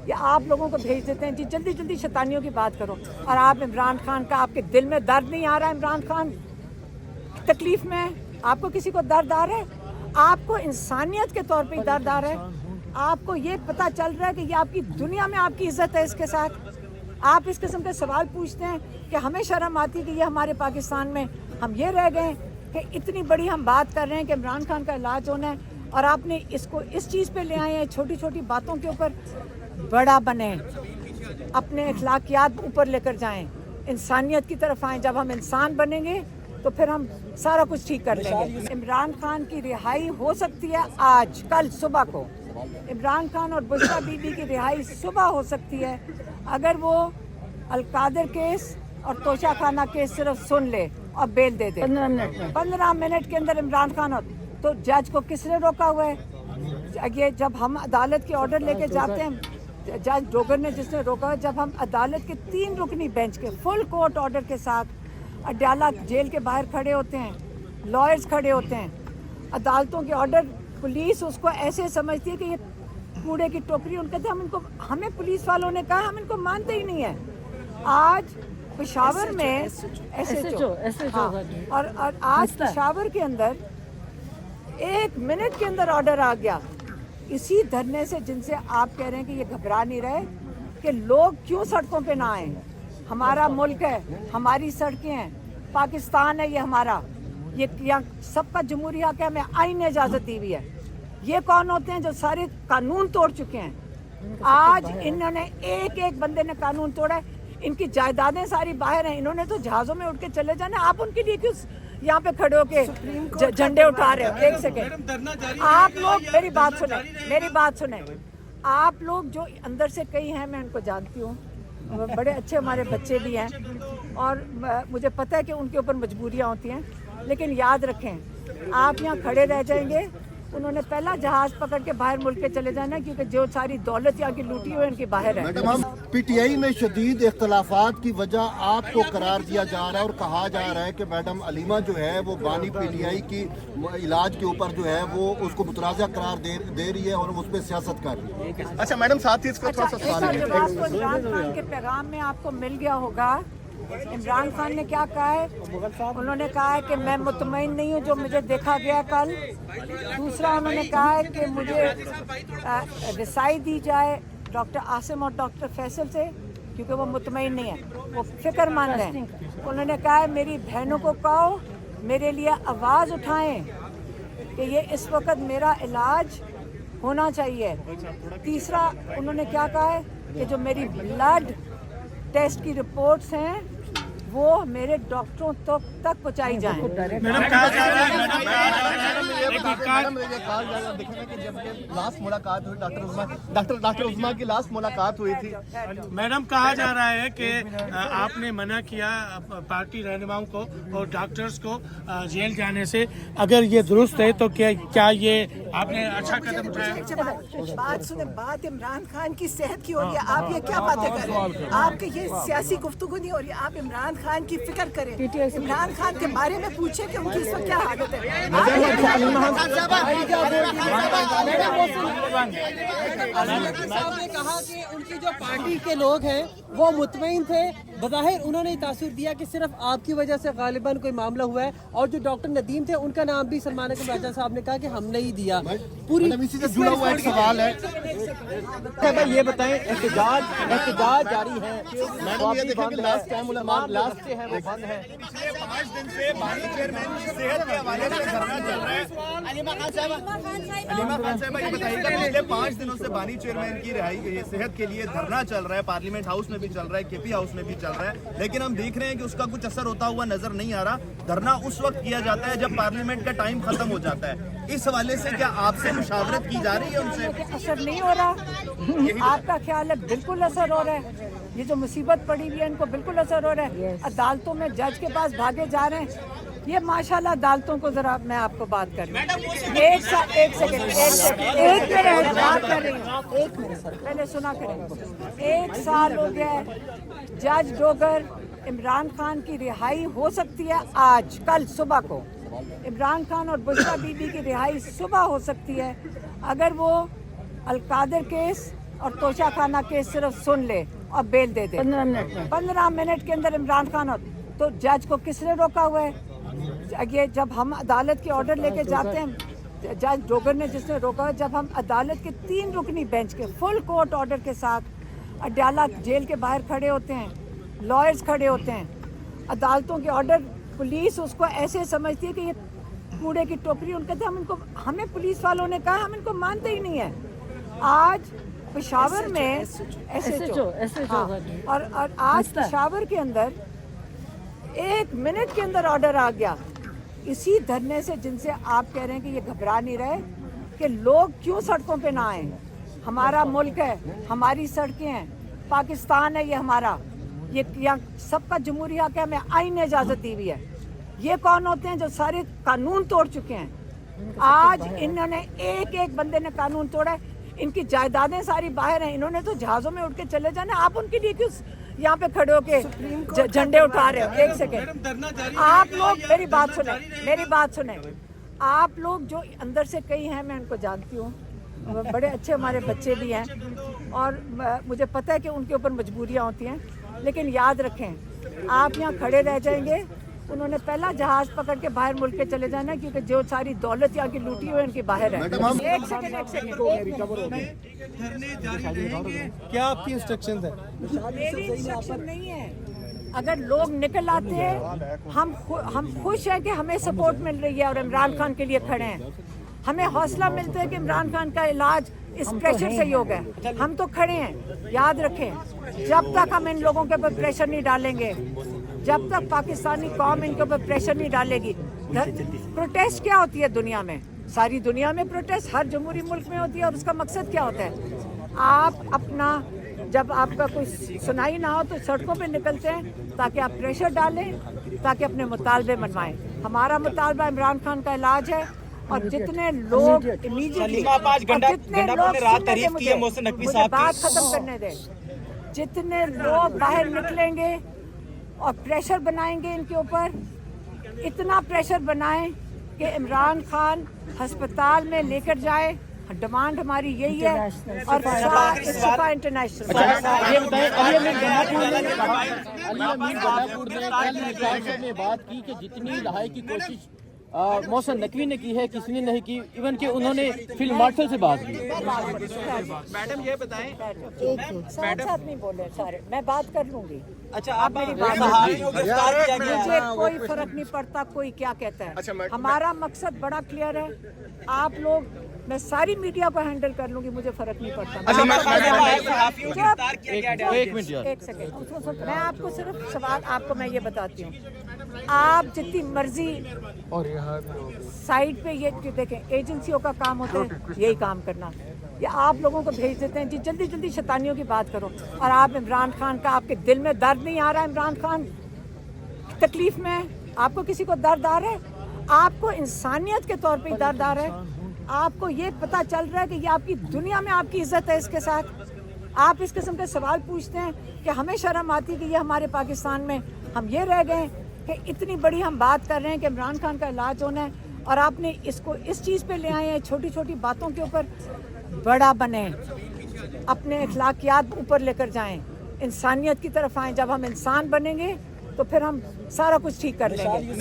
या आप लोगों को भेज देते हैं जी जल्दी जल्दी शैतानियों की बात करो। और आप इमरान खान का, आपके दिल में दर्द नहीं आ रहा है? इमरान खान तकलीफ में है, आपको किसी को दर्द आ रहा है? आपको इंसानियत के तौर पे दर्द आ रहा है? आपको ये पता चल रहा है कि ये आपकी दुनिया में आपकी इज्जत है इसके साथ? आप इस किस्म के सवाल पूछते हैं कि हमें शर्म आती है कि ये हमारे पाकिस्तान में हम ये रह गए कि इतनी बड़ी हम बात कर रहे हैं कि इमरान खान का इलाज होना है और आपने इसको इस चीज़ पे ले आए हैं, छोटी छोटी बातों के ऊपर बड़ा बने, अपने अखलाकियात ऊपर लेकर जाएं, इंसानियत की तरफ आएं। जब हम इंसान बनेंगे तो फिर हम सारा कुछ ठीक कर लेंगे। इमरान खान की रिहाई हो सकती है आज, कल सुबह को। इमरान खान और बुशरा बीबी की रिहाई सुबह हो सकती है अगर वो अलकादर केस और तोशा खाना केस सिर्फ सुन ले और बेल दे दे। 15 मिनट के अंदर इमरान खान तो जज को किसने रोका हुआ है? ये जब हम अदालत के ऑर्डर लेके जाते हैं, जज डोगर ने जिसने रोका है, जब हम अदालत के 3 रुकनी बेंच के फुल कोर्ट ऑर्डर के साथ अड्याला जेल के बाहर खड़े होते हैं, लॉयर्स खड़े होते हैं, अदालतों के ऑर्डर, पुलिस उसको ऐसे समझती है कि ये कूड़े की टोकरी। उनके थे हमें पुलिस वालों ने कहा हम इनको मानते ही नहीं है। आज पेशावर में और आज पेशावर के अंदर 1 मिनट के अंदर ऑर्डर आ गया इसी धरने से, जिनसे आप कह रहे हैं कि ये घबरा नहीं रहे कि लोग क्यों सड़कों पे ना आए। हमारा मुल्क है, हमारी सड़कें हैं, पाकिस्तान है ये हमारा, ये यहाँ सबका जमहूरी हक है, हमें आईन ने इजाज़त दी हुई है। ये कौन होते हैं जो सारे कानून तोड़ चुके हैं? आज इन्होंने एक बंदे ने कानून तोड़ा है, इनकी जायदादें सारी बाहर हैं, इन्होंने तो जहाज़ों में उठ के चले जाना। आप उनके लिए क्यों यहाँ पे खड़े होके झंडे उठा रहे हो? एक सेकेंड, आप लोग मेरी बात सुने। आप लोग जो अंदर से कई हैं, मैं उनको जानती हूँ, बड़े अच्छे हमारे बच्चे भी हैं और मुझे पता है कि उनके ऊपर मजबूरियाँ होती हैं, लेकिन याद रखें आप यहाँ खड़े रह जाएंगे, उन्होंने पहला जहाज पकड़ के बाहर मुल्क के चले जाना, क्योंकि जो सारी दौलत यहाँ की लूटी हुई इनकी बाहर है। मैडम, पीटीआई में शदीद इख्तलाफात की वजह आपको करार दिया जा रहा है और कहा जा रहा है कि मैडम अलीमा जो है वो बानी पीटीआई की इलाज के ऊपर जो है वो उसको मुतराज़ा करार दे रही है और उस पर सियासत कर रही है। अच्छा मैडम, साथ ही इसका थोड़ा सा सवाल है, इमरान खान के पैगाम में आपको मिल गया होगा। इमरान खान ने क्या कहा है? उन्होंने कहा है कि मैं मुतमईन नहीं हूँ जो मुझे देखा गया कल। दूसरा उन्होंने कहा है कि मुझे रिसाई दी जाए डॉक्टर आसिम और डॉक्टर फैसल से, क्योंकि वो मुतमईन नहीं है, वो फिक्रमंद है। उन्होंने कहा है मेरी बहनों को कहो मेरे लिए आवाज़ उठाएं कि ये इस वक्त मेरा इलाज होना चाहिए। तीसरा उन्होंने क्या कहा है कि जो मेरी ब्लड टेस्ट की रिपोर्ट्स हैं वो मेरे डॉक्टरों तक पहुंचाई जाएं। मैडम कहा जा रहा है, लास्ट मुलाकात हुई डॉक्टर उस्मा की लास्ट मुलाकात हुई थी। मैडम कहा जा रहा है कि आपने मना किया पार्टी रहनुमाओं को और डॉक्टर्स को जेल जाने से। अगर ये दुरुस्त है तो क्या ये आपने अच्छा कदम उठाया? बात सुने, बात इमरान खान की सेहत की हो रही है, आप ये क्या बातें कर रहे हैं? आपके ये सियासी गुफ्तगू नहीं हो रही, आप इमरान खान की फिक्र करें, इमरान खान के बारे में पूछे कि उनकी इस वक्त क्या हालत है। साहब ने कहा कि उनकी जो पार्टी के लोग हैं वो मुतमईन थे, बज़ाहिर उन्होंने तासुर दिया कि सिर्फ आपकी वजह से गालिबन कोई मामला हुआ है, और जो डॉक्टर नदीम थे उनका नाम भी सलमान राजा साहब ने कहा कि हमने ही दिया। पूरी इसी से जुड़ा हुआ एक सवाल है, भाई ये बताएं, एहतजाज जारी है, मैडम ये देखें कि लास्ट टाइम लास्ट से है वो बंद है। पिछले 5 दिन से बानी चेयरमैन की सेहत के हवाले से धरना चल रहा है। अलीमा खान साहब ये बताइएगा, पिछले 5 दिनों से बानी चेयरमैन की रिहाई सेहत के लिए धरना चल रहा है, पार्लियामेंट हाउस में भी चल रहा है, केपी हाउस में भी चल रहा है, लेकिन हम देख रहे हैं कि उसका कुछ असर होता हुआ नजर नहीं आ रहा। धरना उस वक्त किया जाता है जब पार्लियामेंट का टाइम खत्म हो जाता है। इस हवाले से क्या आपसे मुशावरत की जा रही है उनसे? असर नहीं हो रहा, आपका ख्याल है? बिल्कुल असर हो रहा है। ये जो मुसीबत पड़ी हुई है इनको बिल्कुल असर हो रहा है। अदालतों में जज के पास भागे जा रहे हैं। ये माशाल्लाह अदालतों को जरा मैं आपको बात कर रही हूँ, एक सेकंड बात कर रही हूँ, एक मिनट पहले सुना करें। 1 साल हो गया, जज डोगर इमरान खान की रिहाई हो सकती है आज, कल सुबह को। इमरान खान और बुशरा बीबी की रिहाई सुबह हो सकती है अगर वो अलकादर केस और तोशा खाना केस सिर्फ सुन ले और बेल दे दे 15 मिनट के अंदर इमरान खान तो जज को किसने रोका हुआ है? ये जब हम अदालत के ऑर्डर लेके जाते हैं, जज डोगर ने जिसने रोका है, जब हम अदालत के 3 रुकनी बेंच के फुल कोर्ट ऑर्डर के साथ अड्याला जेल के बाहर खड़े होते हैं, लॉयर्स खड़े होते हैं, अदालतों के ऑर्डर, पुलिस उसको ऐसे समझती है कि ये कूड़े की टोकरी। उनके थे हमें पुलिस वालों ने कहा हम इनको मानते ही नहीं है। आज पेशावर में SHO और आज पेशावर के अंदर 1 मिनट के अंदर ऑर्डर आ गया इसी धरने से, जिनसे आप कह रहे हैं कि ये घबरा नहीं रहे कि लोग क्यों सड़कों पे ना आए। हमारा मुल्क है, हमारी सड़कें हैं, पाकिस्तान है ये हमारा, ये यहाँ सबका जमहूरी हक है, हमें आईन ने इजाज़त दी हुई है। ये कौन होते हैं जो सारे कानून तोड़ चुके हैं? आज इन्होंने एक बंदे ने कानून तोड़ा है, इनकी जायदादें सारी बाहर हैं, इन्होंने तो जहाज़ों में उठ के चले जाना। आप उनके लिए क्यों यहाँ पे खड़े होके झंडे उठा रहे हो? एक सेकेंड, आप लोग मेरी बात सुने। आप लोग जो अंदर से कई हैं, मैं उनको जानती हूँ, बड़े अच्छे हमारे बच्चे भी हैं और मुझे पता है कि उनके ऊपर मजबूरियाँ होती हैं, लेकिन याद रखें आप यहाँ खड़े रह जाएंगे। उन्होंने पहला जहाज पकड़ के बाहर मुल्क के चले जाना, क्योंकि जो सारी दौलत यहाँ की लूटी हुई है उनकी बाहर है। एक सेकंड धरने जारी रहेंगे। क्या आपकी इंस्ट्रक्शंस है? मेरी इंस्ट्रक्शन नहीं है। अगर लोग निकल आते हैं, हम खुश हैं कि हमें सपोर्ट मिल रही है और इमरान खान के लिए खड़े हैं। हमें हौसला मिलता है कि इमरान खान का इलाज इस प्रेशर से ही होगा। हम तो खड़े हैं। याद रखें, जब तक हम इन लोगों के ऊपर प्रेशर नहीं डालेंगे, जब तक पाकिस्तानी कौम इनके ऊपर प्रेशर नहीं डालेगी। प्रोटेस्ट क्या होती है दुनिया में? सारी दुनिया में प्रोटेस्ट हर जमहूरी मुल्क में होती है, और उसका मकसद क्या होता है? आप अपना, जब आपका कोई सुनाई ना हो तो सड़कों पे निकलते हैं ताकि आप प्रेशर डालें, ताकि अपने मुतालबे मनवाएं। हमारा मुतालबा इमरान खान का इलाज है, और जितने लोग इमीडिएटली, जितने लोग बात खत्म करने दें, जितने लोग बाहर निकलेंगे और प्रेशर बनाएंगे इनके ऊपर, इतना प्रेशर बनाएं कि इमरान खान अस्पताल में लेकर जाए। डिमांड हमारी यही है, और इस्तीफा इंटरनेशनल। ने बात की कि जितनी रिहाई की कोशिश मोहसिन नकवी ने की है, किसी ने नहीं की, इवन कि उन्होंने फील्ड मार्शल से बात की। मैडम ये बताएं, साथ नहीं बोले सारे, मैं बात कर लूंगी। अच्छा आप मेरी बात मुझे कोई फर्क नहीं पड़ता कोई क्या कहता है। हमारा मकसद बड़ा क्लियर है। आप लोग, मैं सारी मीडिया को हैंडल कर लूंगी, मुझे फर्क नहीं पड़ता। एक सेकेंड, मैं आपको सिर्फ सवाल, आपको मैं ये बताती हूँ, आप जितनी मर्जी साइड पे ये देखें, एजेंसियों का काम होता है यही काम करना, या आप लोगों को भेज देते हैं जी जल्दी जल्दी शैतानियों की बात करो, और आप इमरान खान का, आपके दिल में दर्द नहीं आ रहा है? इमरान खान तकलीफ में है, आपको किसी को दर्द आ रहा है? आपको इंसानियत के तौर पे दर्द आ रहा है? आपको ये पता चल रहा है कि ये आपकी दुनिया में आपकी इज्जत है इसके साथ? आप इस किस्म के सवाल पूछते हैं कि हमें शर्म आती है कि ये हमारे पाकिस्तान में हम ये रह गए कि इतनी बड़ी हम बात कर रहे हैं कि इमरान खान का इलाज होना है, और आपने इसको इस चीज़ पे ले आए हैं, छोटी छोटी बातों के ऊपर बड़ा बने, अपने अखलाकियात ऊपर लेकर जाएं, इंसानियत की तरफ आएं। जब हम इंसान बनेंगे तो फिर हम सारा कुछ ठीक कर लेंगे।